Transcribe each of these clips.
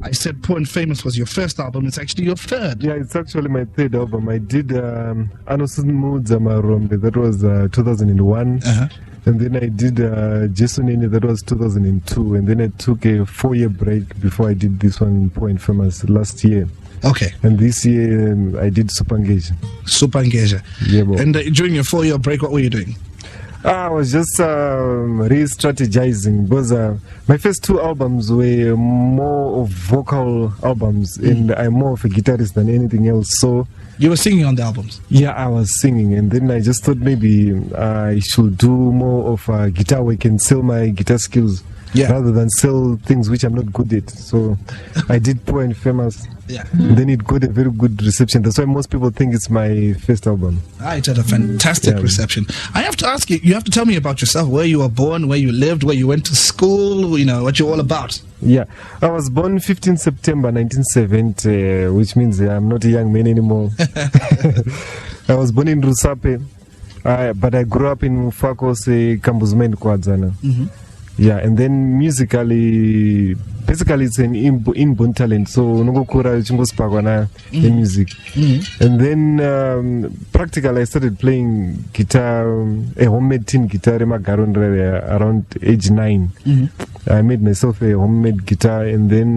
I said Poor and Famous was your first album. It's actually your third. Yeah, it's actually my third album. I did Anosun Moods Amarombe, that was 2001. And then I did Jesonini, that was 2002. And then I took a 4-year break before I did this one, Poor and Famous, last year. Okay. And this year I did Super Engage. Super Engage. Yeah, bro. And during your 4-year break, what were you doing? I was just re-strategizing because my first 2 albums were more of vocal albums, and I'm more of a guitarist than anything else. So you were singing on the albums? Yeah, I was singing, and then I just thought maybe I should do more of guitar work and sell my guitar skills rather than sell things which I'm not good at. So I did Poor and Famous. Yeah. Then it got a very good reception. That's why most people think it's my first album. It had a fantastic reception. I have to ask you, you have to tell me about yourself, where you were born, where you lived, where you went to school, you know, what you're all about. Yeah, I was born 15 September 1970, which means I'm not a young man anymore. I was born in Rusape, but I grew up in Mufakos, Kambuzmen Kwadzana. Yeah, and then musically, basically it's an inborn talent, so nongokura chingosipakwana in music. And then practically I started playing guitar, a homemade tin guitar around age 9. I made myself a homemade guitar, and then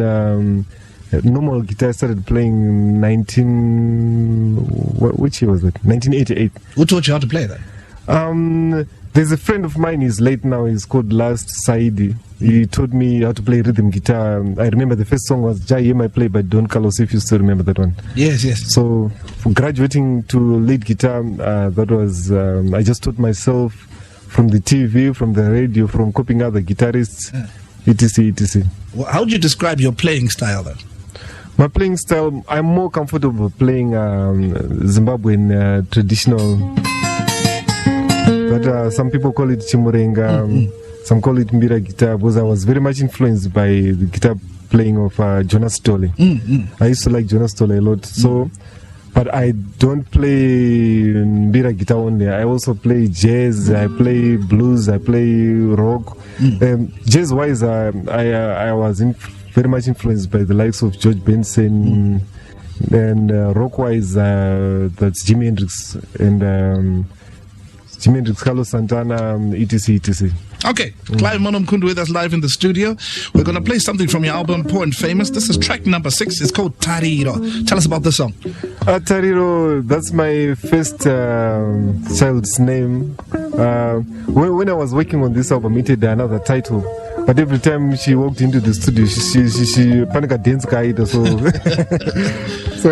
normal guitar I started playing which year was it? 1988. Who taught you how to play that? There's a friend of mine, he's late now, he's called Last Saidi. He taught me how to play rhythm guitar. I remember the first song was Jai Yema Play by Don Carlos, if you still remember that one. Yes, yes. So, for graduating to lead guitar, that was, I just taught myself from the TV, from the radio, from copying other guitarists, etc, etc. Well, how would you describe your playing style then? My playing style, I'm more comfortable playing Zimbabwean traditional. But some people call it Chimurenga, some call it Mbira guitar, because I was very much influenced by the guitar playing of Jonas Tolle. I used to like Jonas Tolle a lot. So, but I don't play Mbira guitar only. I also play jazz, I play blues, I play rock. Jazz-wise, I was very much influenced by the likes of George Benson, and rock-wise, that's Jimi Hendrix and Carlos Santana, etc, etc. Okay, Clive Mukundu with us live in the studio. We're going to play something from your album, Poor and Famous. This is track number 6. It's called Tariro. Tell us about this song. Tariro, that's my first child's name. When I was working on this album, it had another title. But every time she walked into the studio, she panic dance kaita, so so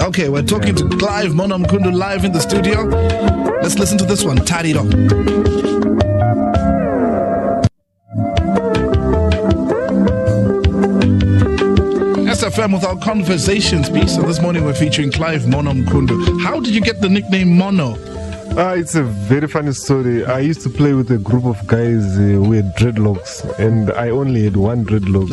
okay, we're talking to Clive Mukundu live in the studio. Let's listen to this one, Tariro. SFM with our conversations piece. So this morning we're featuring Clive Mukundu. How did you get the nickname Mono? It's a very funny story. I used to play with a group of guys who had dreadlocks, and I only had one dreadlock.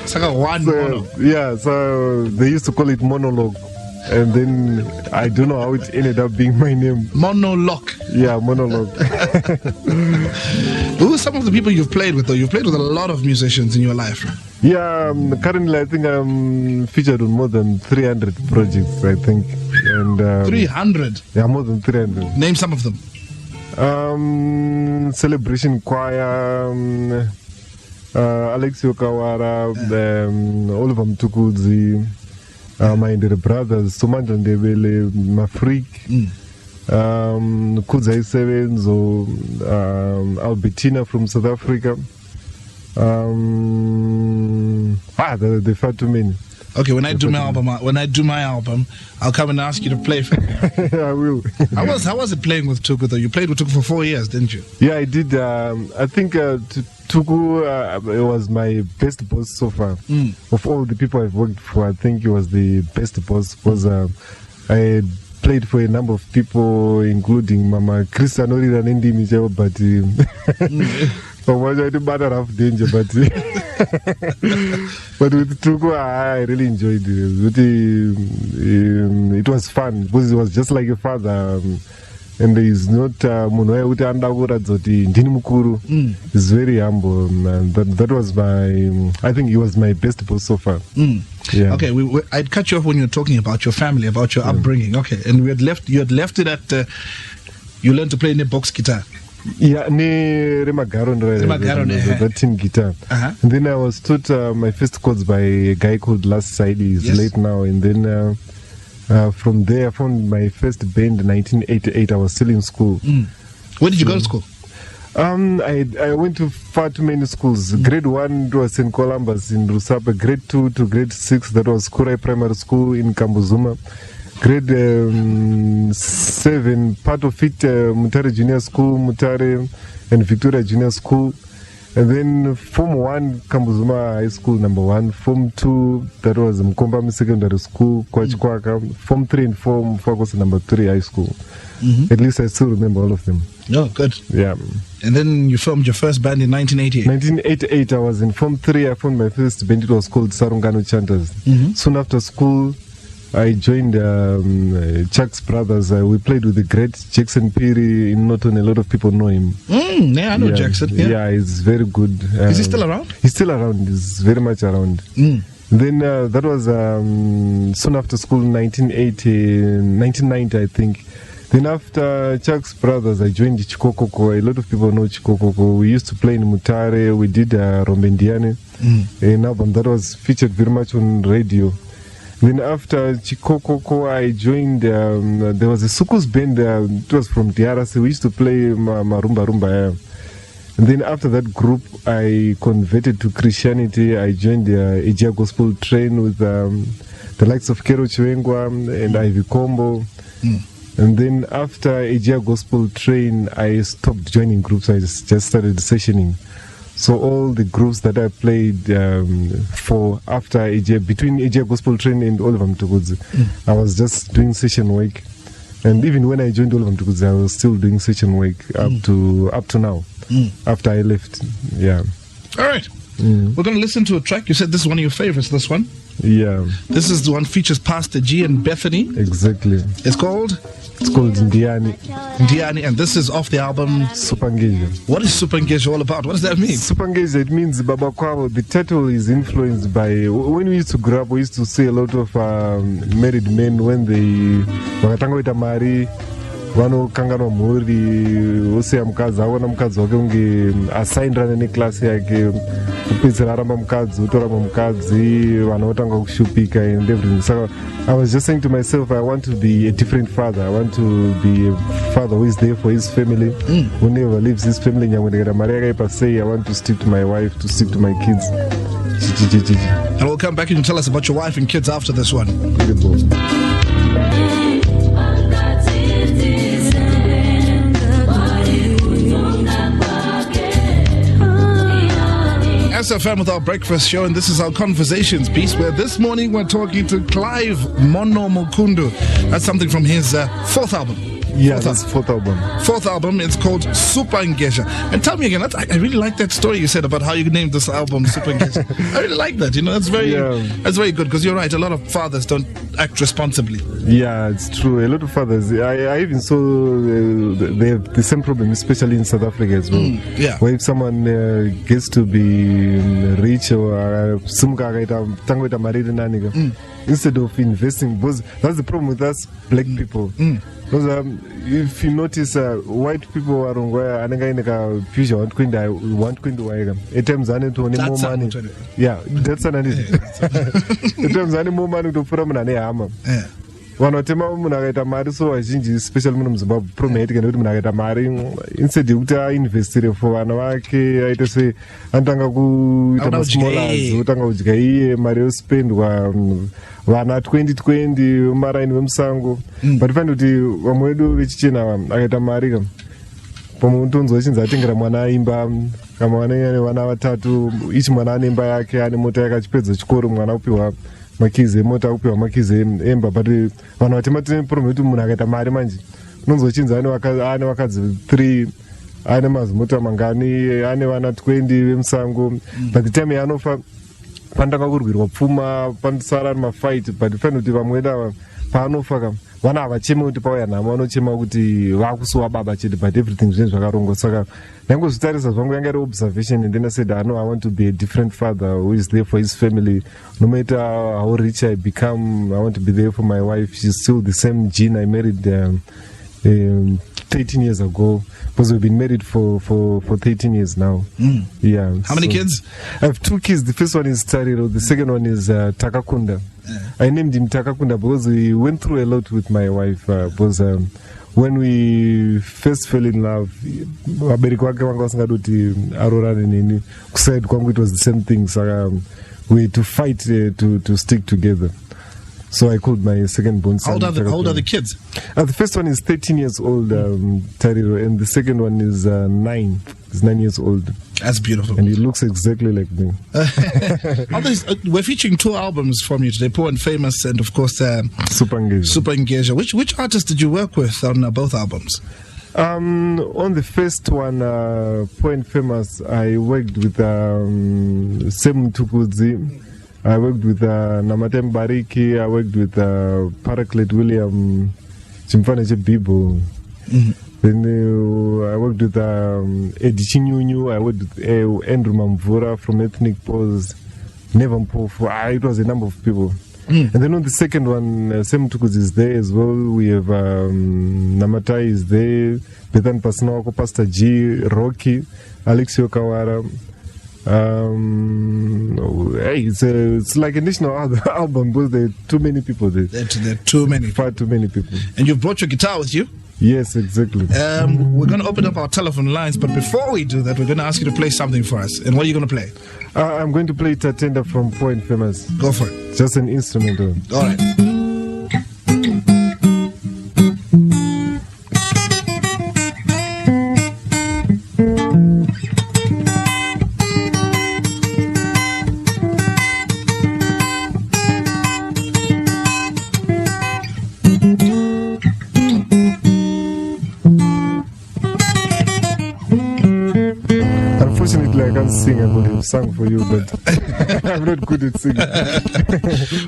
It's like a one mono. Yeah, so they used to call it monologue. And then I don't know how it ended up being my name. Monologue. Yeah, monologue. Who are some of the people you've played with, though? You've played with a lot of musicians in your life. Yeah, currently I think I'm featured on more than 300 projects, I think. And 300? Yeah, more than 300. Name some of them. Celebration Choir, Alexio Kawara, Oliver Mtukudzi, my brothers, Somandla Ndebele, Mafrik, Kudzai Sevens, or Albertina from South Africa. They're far too many. Okay, when I do my album, I'll come and ask you to play for me. I will. How was it playing with Tuku though? You played with Tuku for 4 years, didn't you? Yeah, I did. I think Tuku it was my best boss so far. Of all the people I've worked for, I think he was the best boss because I played for a number of people, including Mama Christian Orira Nendi Michel, but I did matter of danger, but but with Tuku, I really enjoyed it. It was fun because it was just like a father. and he's not munhu waiuti anoda kuratidza kuti ndini mukuru. He's very humble, and that was I think he was my best boss so far. Yeah. Okay, I'd cut you off when you were talking about your family, about your upbringing. Okay, and you had left it at you learned to play the box guitar. Yeah, the tin guitar. And then I was taught my first chords by a guy called Last Side. He's late now. And then from there, I found my first band in 1988. I was still in school. Where did you go to school? I went to far too many schools. Grade 1 it was in Columbus in Rusapa. Grade 2 to grade 6 that was Kurai Primary School in Kambuzuma. Grade 7, part of it, Mutare Junior School, Mutare and Victoria Junior School. And then Form 1, Kambuzuma High School, number 1. Form 2, that was Mkombami Secondary School, Kwachikwaka. Form 3 and Form 4 was number 3 High School. At least I still remember all of them. Oh, good. Yeah. And then you formed your first band in 1988. 1988, I was in Form 3. I formed my first band. It was called Sarungano Chanters. Soon after school, I joined Chuck's Brothers. We played with the great Jackson Peary in Norton. A lot of people know him. Yeah, I know Jackson. Yeah, he's very good. Is he still around? He's still around. He's very much around. Then that was soon after school, 1990, I think. Then after Chuck's Brothers, I joined Chikokoko. A lot of people know Chikokoko. We used to play in Mutare. We did Rombendiane, an album that was featured very much on radio. Then after Chikokoko, I joined, there was a Sukus band, it was from DRC. We used to play Marumba Rumba. And then after that group, I converted to Christianity. I joined the Ejia Gospel Train with the likes of Kero Chiwengwa and Ivy Combo. And then after Ejia Gospel Train, I stopped joining groups. I just started sessioning. So all the groups that I played for after AJ, between AJ Gospel Train and Oliver Mtukudzi, I was just doing session work. And even when I joined Oliver Mtukudzi, I was still doing session work up to now, after I left. Yeah. All right. We're going to listen to a track. You said this is one of your favorites, this one? Yeah. This is the one features Pastor G and Bethany. Exactly. It's called Ndiani. Ndiani, and this is off the album Supangeja. What is Supangeja all about? What does that mean? Supangeja, it means Baba Kwabo. The title is influenced by, when we used to grow up, we used to see a lot of married men when they wakatangoita mari vanokanganwa mhuri osiya mukadzi aona mukadzi wake unge asaindirana neklasi yake kupedzisira aramba mukadzi otoramba mukadzi vana votanga kushupika and everything. So I was just saying to myself, I want to be a different father. I want to be a father who is there for his family, who never leaves his family. I want to stick to my wife, to stick to my kids. And we'll come back and tell us about your wife and kids after this one. SFM with our breakfast show, and this is our conversations piece, where this morning we're talking to Clive Mono Mukundu. That's something from his fourth album. Yeah, that's fourth album. Fourth album, it's called Supangeja. And tell me again, I really like that story you said about how you named this album Supangeja. I really like that, that's very good, because you're right, a lot of fathers don't act responsibly. Yeah, it's true. A lot of fathers, I even saw they have the same problem, especially in South Africa as well. Where if someone gets to be rich or instead of investing, because that's the problem with us black people. Because if you notice, white people are on where ananga future want to wire. At times, I need to more money. Yeah, that's an idea. At times, I need more money to put on an hammer. Wanotema munagaita mari so vazhinji especially muno muZimbabwe problem yatika ndekuti munagaita mari instead yekuti ainvestire for vana vake aite se anotanga kuita masmallers otanga kudya iye mari yospendwa vana 2020 maraini vemusango but fani kuti vamwe vedu vechichena akaita mari ka pamutonzwa achinzi atengera mwana imba kama vanenge ane vana vatatu ichi mwana ane imba yake ane mota yakachipedza chikoro mwana upiwa makizi emota upiwa makizi emba but vanhu vatema tine problem kuti munhu akaita mari manje unonzwa chinzi ane vakadzi 3 ane mazimota mangani ane vana 20 vemusango but the time yaanofa panotanga kurwirwa pfuma panosara ari mafight but fani kuti vamwe ava paanofa vana havachemi kuti pauya nhamo vanochema kuti vakusuwa baba chete, but everything zvinenge zvakarongo. Saka ndangozvitarisa zvangu yanga iri observation, and then I said, I know I want to be a different father who is there for his family. No matter how rich I become, I want to be there for my wife. She's still the same Jean I married 13 years ago, because we've been married for 13 years now. Yeah. How many kids? I have 2 kids. The first one is Tariro. The second one is Takakunda. I named him Takakunda because we went through a lot with my wife. Because when we first fell in love, it was the same thing. So we had to fight to stick together. So I called my second born son. How old are the kids? The first one is 13 years old, Tariro, and the second one is 9. He's 9 years old. That's beautiful. And he looks exactly like me. We're featuring 2 albums from you today, Poor and Famous, and of course Super Engager. Which artist did you work with on both albums? On the first one, Poor and Famous, I worked with Sem Tukudzi. I worked with Namatem Bariki. I worked with Paraclet William Chimfane Bibo. Then I worked with Eddie Chinyunyu. I worked with Andrew Mamvura from Ethnic Pose. Never Mpofu. It was a number of people. And then on the second one, Sem Tukudzi is there as well. We have Namatai is there. Bethan Pasnoko, Pastor G, Rocky, Alexio Kawara. It's like a national album because there are too many people there. There are too many. Far too many people. And you've brought your guitar with you? Yes, exactly. We're going to open up our telephone lines, but before we do that, we're going to ask you to play something for us. And what are you going to play? I'm going to play Tatenda from Poor and Famous. Go for it. Just an instrumental. All right. Unfortunately, I can't sing. I would have sung for you, but I'm not good at singing.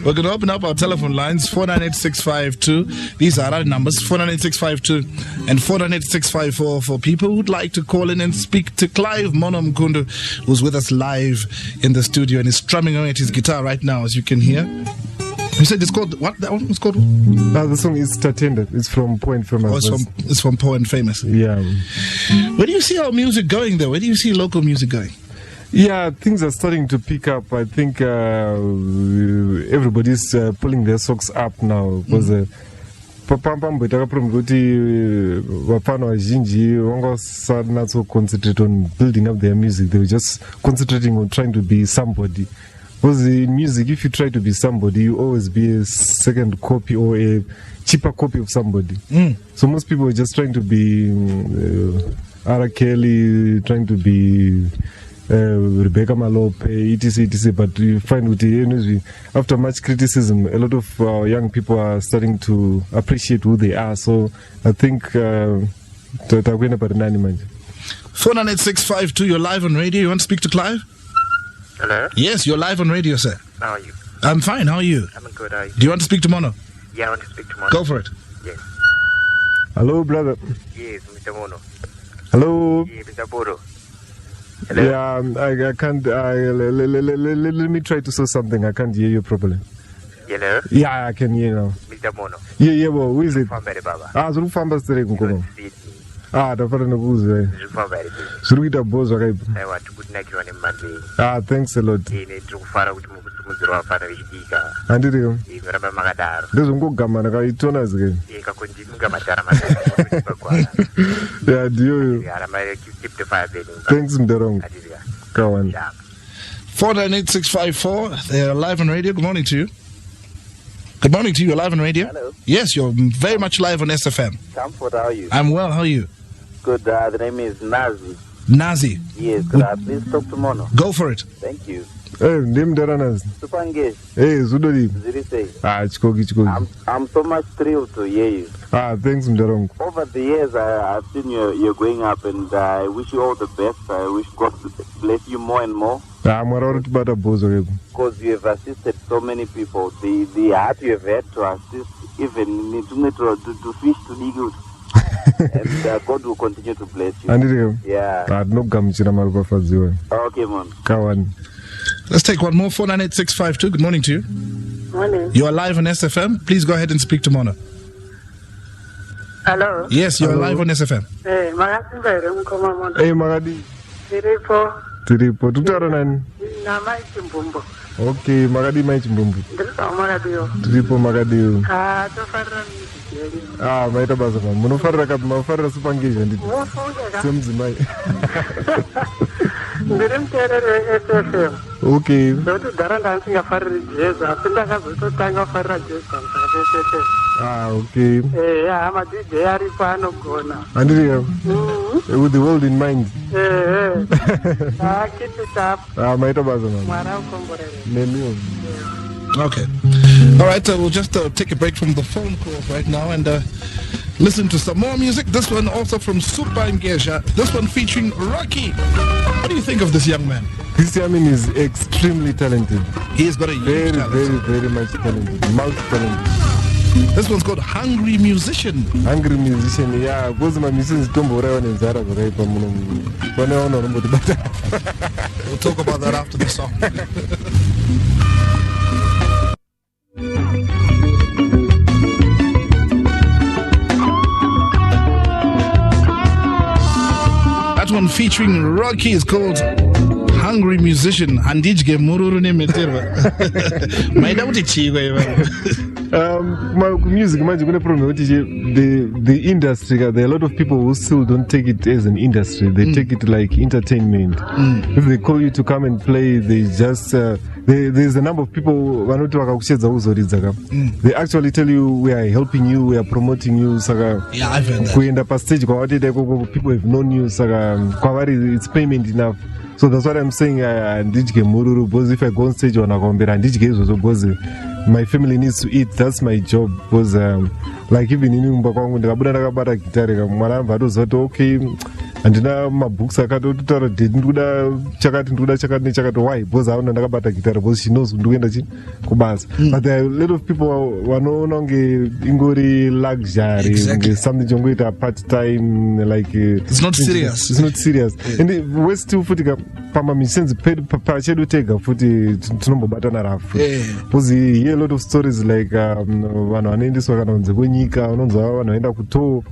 We're going to open up our telephone lines, 498652. These are our numbers, 498652 and 498654 for people who'd like to call in and speak to Clive Mukundu, who's with us live in the studio and is strumming on his guitar right now, as you can hear. You said it's called, what? That one was called? The song is Tatenda. It's from Poor and Famous. Oh, it's from Poor and Famous. Yeah. Where do you see our music going, though? Where do you see local music going? Yeah, things are starting to pick up. I think everybody's pulling their socks up now. Because papambambo takapromisa kuti vapfana vazhinji vangasana so concentrate on building up their music. They were just concentrating on trying to be somebody. Because in music, if you try to be somebody, you always be a second copy or a cheaper copy of somebody. So most people are just trying to be R. Kelly, trying to be Rebecca Malope, etc. But you find with the energy, after much criticism, a lot of young people are starting to appreciate who they are. So I think 49652, you're live on radio. You want to speak to Clive? Hello? Yes, you're live on radio, sir. How are you? I'm fine. How are you? I'm good. How are you? Do you want to speak to Mono? Yeah, I want to speak to Mono. Go for it. Yes. Hello, brother. Yes, Mr. Mono. Hello. Yes, Mr. Boro. Hello? Yeah, I can't. Let me try to say something. I can't hear you properly. Hello? Yeah, I can hear now. Mr. Mono. Yeah, well, who is it? Fambere Baba. Zurufamba straight kukomo. Tafara nokuzwa. Fambere. Zurikuita boss wakaipa. I want to put nakirwa nemande. Thanks a lot. Ine ndikufara kuti mukusimudzira wafana vechidika. Andiriyo. Inoramba makadaro. Ndezvongogamana kaitona zike. Kakundimunga matara matara. Yeah, diyo. Keep the fire burning. Thanks Mdarong. Kawan. 498654. They're live on radio. Good morning to you. Good morning to you. You're live on radio. Hello. Yes, you're very much live on SFM. Comfort, how are you? I'm well. How are you? Good. The name is Nazi. Nazi. Yes. Could I please talk to Mono? Go for it. Thank you. Hey, name Daranas. Supange. Hey, Zudori. Zirise. Chikogi. I'm so much thrilled to hear you. Thanks Mdarong. Over the years, I've seen you're going up, and I wish you all the best. I wish God bless you more and more. Because you have assisted so many people. The heart you have had to assist even to fish to dig out. And God will continue to bless you. Yeah. Okay, man. Let's take one more. 498-652. Good morning to you. Morning. You are live on SFM. Please go ahead and speak to Mona. Hello. Yes, you are live on SFM. Hey, Magadi. Tiripo. Tutaro nani? Okay, Magadi Maichimbumbu. Tiripo Magadi. Maita bazama. Munofarra kap mafarra supangeja nditi. Semzimai. Ndirim tere SFM. Okay. Dotu daranda singa farra jeza. Pinda kazo tanga farra jeza. Okay. I'm DJ Arifano Gona. Andrea. With the world in mind. Keep it up. Maita bazama. Okay. All right, we'll just take a break from the phone calls right now and listen to some more music. This one also from Super Ngesha. This one featuring Rocky. What do you think of this young man? This young man is extremely talented. He's got a huge talent. Very much talented. Multi-talented. This one's called Hungry Musician. Hungry Musician, yeah. Because my musicians don't worry on Zara. We'll talk about that after the song. That one featuring Rocky is called Hungry Musician. Handijge mururu ne meterwa. Maida uti chiwe. My music, imagine the industry. There are a lot of people who still don't take it as an industry. They take it like entertainment. If they call you to come and play, they just there's a number of people. They actually tell you we are helping you, we are promoting you. Yeah, I've heard that. People have known you. It's payment enough. So that's what I'm saying. If I go on stage my family needs to eat. That's my job. Because like even in okay, and now my books are why? Because I want guitar because she knows but there are a lot of people who are no longer ingori luxury. Something part time, like it's not serious. It's not serious. And we're still putting up Pama missions pachedu tega futi tunombo batana rafu. Because you hear a lot of stories like wanaendeswa kana unze kwenyika unonzwa wanaenda kuto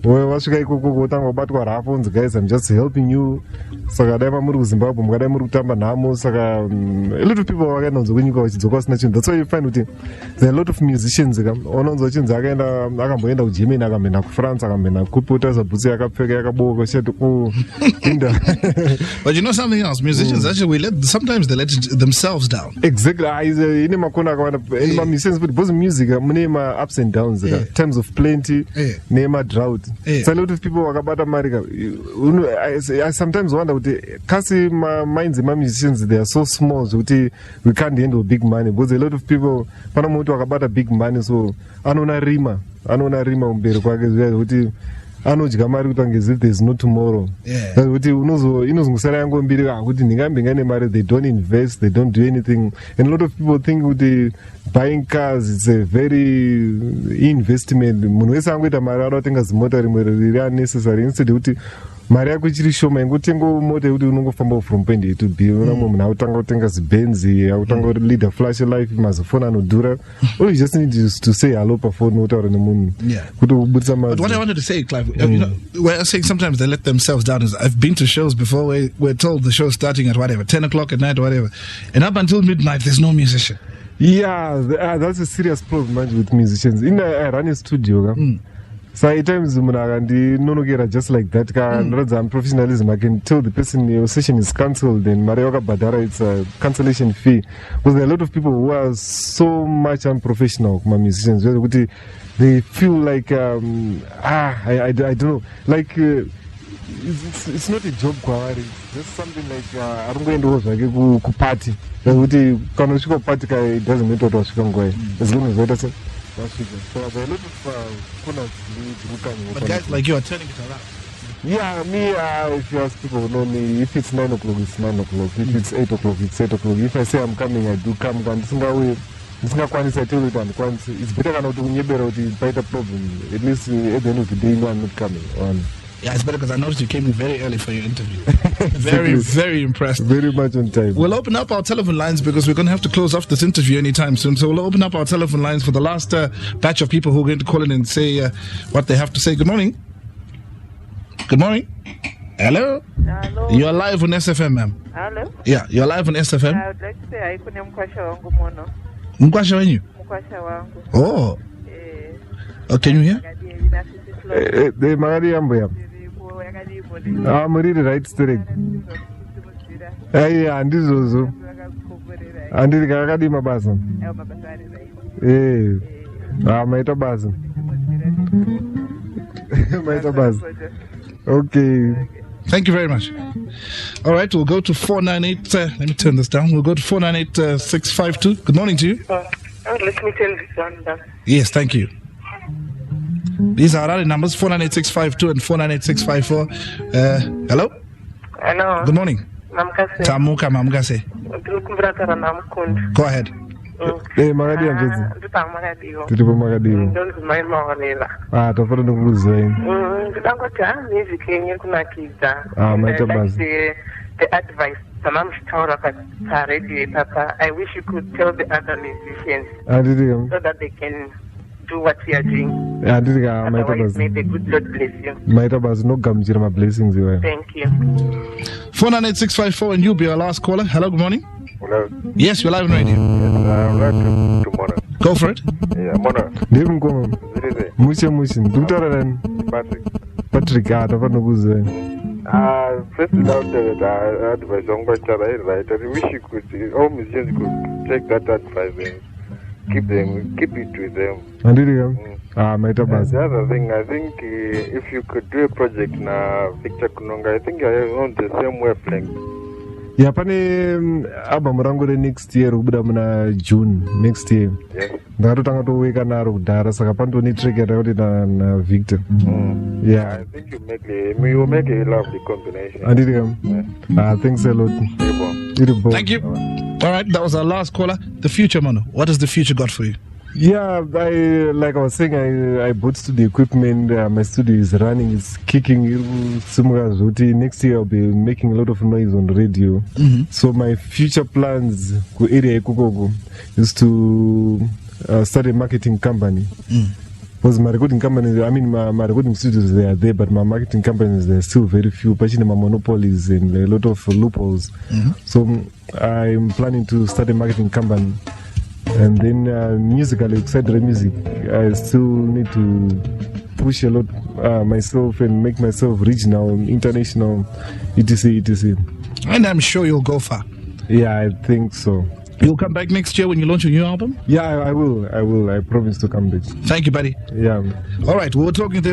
wasvika ikoko kotanga kubatwa rafu unzi guys I'm just helping you saka dai muri kuZimbabwe mukadai muri kutamba nhamo saka a lot of people wakaenda unze kwenyika vachidzoka vasina chinhu. That's why you find kuti there are a lot of musicians unonzwa chinzi akamboenda kuGermany akamboenda kuFrance akamboenda kupota sabhutsi yakapfeka yakaboka chete kuinda. But you know something else, musicians actually sometimes they let themselves down. Exactly. Ine makona akawanda ine musicians because music mune ma ups and downs times of plenty nema drought. So a lot of people wakabata marika. I sometimes wonder kasi minds of musicians they are so small so we can't handle big money because a lot of people pana muntu wakabata big money so anona rima umberi kwake kuti anodya mari kuti as if there's no tomorrow. Kuti inozongosara yangu mbiri kuti ndingambe ngane mari they don't invest, they don't do anything. And a lot of people think kuti buying cars it's a very investment. Munhu wese angoita mari anotenga zimota rimwe riri unnecessary instead kuti mari yako ichiri shoma ingotenga mota yekuti unongofamba from point A to B. Unamwe munhu akutanga kutenga zibenzi akutanga lead a flash life mazofoni anodhura. All you just need is to say hello pafoni utaura nemunhu kuti ubudisa mari. But what I wanted to say, Clive, you know, we're saying sometimes they let themselves down. I've been to shows before where we're told the show's starting at whatever 10 o'clock at night or whatever, and up until midnight there's no musician. Yeah, that's a serious problem with musicians. I run a studio. So at times just like that professionalism. I can tell the person your session is cancelled and Marioka Badara it's a cancellation fee. Because there are a lot of people who are so much unprofessional, my musicians. They feel like I don't know. Like it's not a job kwawari. It's just something like I'm party. Party it doesn't matter what as long as what so there are a lot of but guys like you are turning it around. Yeah, me, if you ask people who know me, if it's 9 o'clock, it's 9 o'clock. If it's 8 o'clock, it's 8 o'clock. If I say I'm coming, I do come. It's better than to fight a problem. At least at the end of the day, no, I'm not coming. Yeah, it's better because I noticed you came in very early for your interview. Very, very impressed. Very much on time. We'll open up our telephone lines because we're going to have to close off this interview anytime soon. So we'll open up our telephone lines for the last batch of people who are going to call in and say what they have to say. Good morning. Good morning. Hello? Hello. You're live on SFM, ma'am. Hello? Yeah, you're live on SFM. I would like to say I couldn't mono. Mkwasha wenyu? Oh. Oh, can you hear? Magadi Amboya. I'm reading right straight. Hey, and this also. And this Gagadi Mabasan. Hey, Maita Okay. Thank you very much. All right, we'll go to 498. Let me turn this down. We'll go to 498-652. Good morning to you. Let me tell this one down. Yes, thank you. These are our numbers, 498-652 and 498-654. Hello? Hello. Good morning. Namkase. Tamuka Mamgase. Go ahead. Hey, Magadi Amboya. Tutipo Magadi. Don't mind Mawanela. Tofauti ndo kuzaini. Ndangota music yenye kuna kiza. Maita basi. The advice Tamam Shtaura radio papa. I wish you could tell the other musicians so that they can do what we are doing. Otherwise, may the good Lord bless you. Maita basi no gamjira my blessings you. Thank you. 498-654 and you'll be our last caller. Hello, good morning. Hello. Yes, you're live on radio. Yes, I'm right to Mona. Go for it. Yeah, Mona. Mushin. Dutara Patrick, tofauti ndo kuzaini. First out the advice on what I right. I wish you could, all musicians could take that advice and keep it with them. Maita basi. The other thing, I think if you could do a project na Victor Kunonga, I think you're on the same wavelength. Yeah, pane album rangu next year ubuda muna June next year. Yes. Ndakatotanga toweka naro kudhara saka pandoni track yatakuti na Victor. Yeah. I think you will make a lovely combination. Thanks a lot. Thank you. All right, that was our last caller. The future, Mano. What has the future got for you? Yeah, like I was saying, I bought studio equipment. My studio is running, it's kicking. Next year I'll be making a lot of noise on the radio. So my future plans is to start a marketing company. Because my recording companies, my recording studios, they are there, but my marketing companies, there are still very few, especially my monopolies and a lot of loopholes. So I'm planning to start a marketing company. And then musically, except the music, I still need to push a lot myself and make myself regional, international, etc. And I'm sure you'll go far. Yeah, I think so. You'll come back next year when you launch a new album? Yeah, I will. I promise to come back. Thank you, buddy. Yeah. All right, we were talking to